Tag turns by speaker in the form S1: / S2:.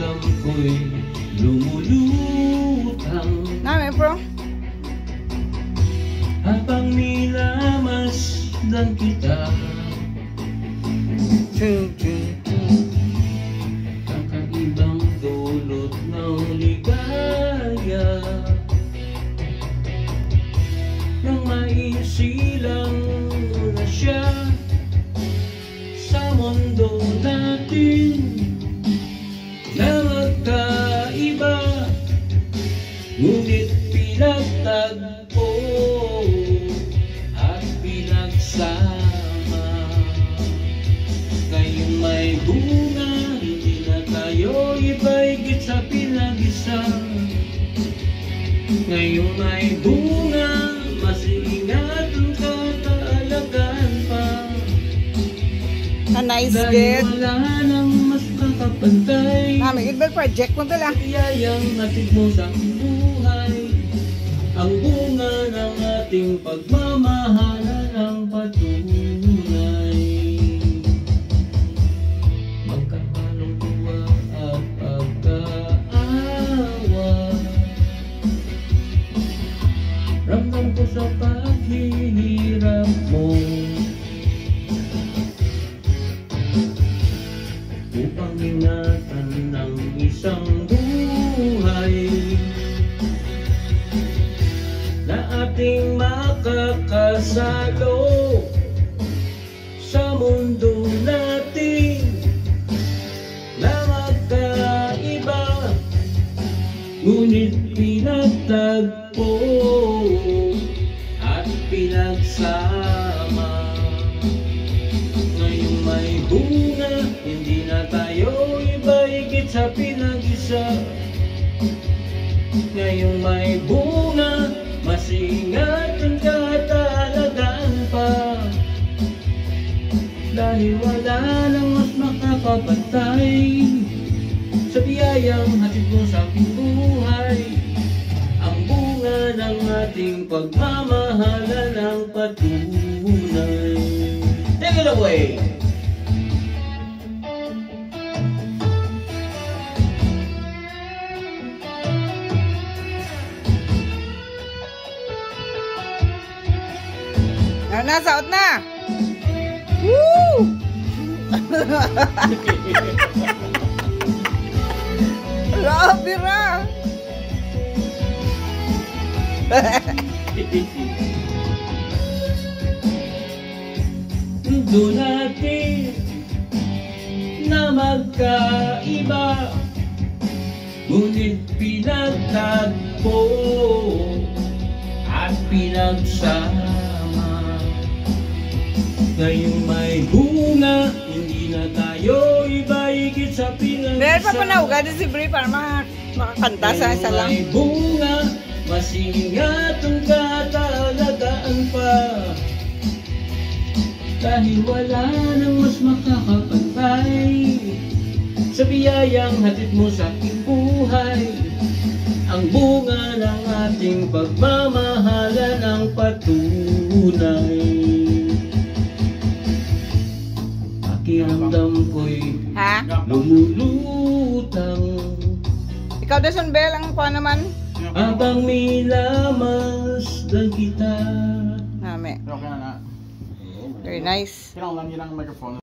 S1: Pakiramdam ko'y lumulutang
S2: Namin, bro.
S1: habang minamasdan kita. Kakaibang dulot ng ligaya nang maisilang na siya sa mundo natin na magkaiba, ngunit pinagtagpo at pinagsama. Ngayon may bunga, hindi na tayo iba-higit sa pinag-isa. Ngayon may bunga, mas ingatan ka, kaalagaan pa.
S2: A nice
S1: Dahil
S2: gift.
S1: wala nang mas nakapantay.
S2: Namin, Idbel project mo dala.
S1: Biyayang hatid mo sa buhay, ang bunga ng ating pagmamahalan ang patunay. Magkahalong tuwa at pagkaawa, ramdam ko sa paghihirap mo, upang ingatan ng isang buhay na ating makakasalo sa mundo natin na magkaiba, ngunit pinagtagpo at pinagsama. Ngayong may bunga, hindi na tayo iba-higit sa pinag-isa. Ngayong may bunga, mas ingatan ka at alagaan pa. Dahil wala nang mas makakapantay sa biyayang hatid mo sa aking buhay, ang bunga ng ating pagmamahalan ang patunay. Take it away!
S2: Nasa out na. Woo! Grabe ra.
S1: Mundo natin na magkaiba, ngunit pinagtagpo at pinagsama. Ngayong may bunga, hindi na tayo iba-higit sa pinag-isa.
S2: Dahil pa panauga din si Bri para makakanta sa isa lang.
S1: Ngayong may bunga, mas ingatan ka at alagaan pa. Dahil wala nang mas makakapantay sa biyayang hatid mo sa aking buhay, ang bunga ng ating pagmamahalan ang patunay. Pakiramdam ko'y lumulutang.
S2: Ikaw Dason Bell ang kuha naman.
S1: Habang minamasdan kita.
S2: Name.
S3: Okay na.
S2: Very nice.
S3: Kailangan lang yun ang microphone.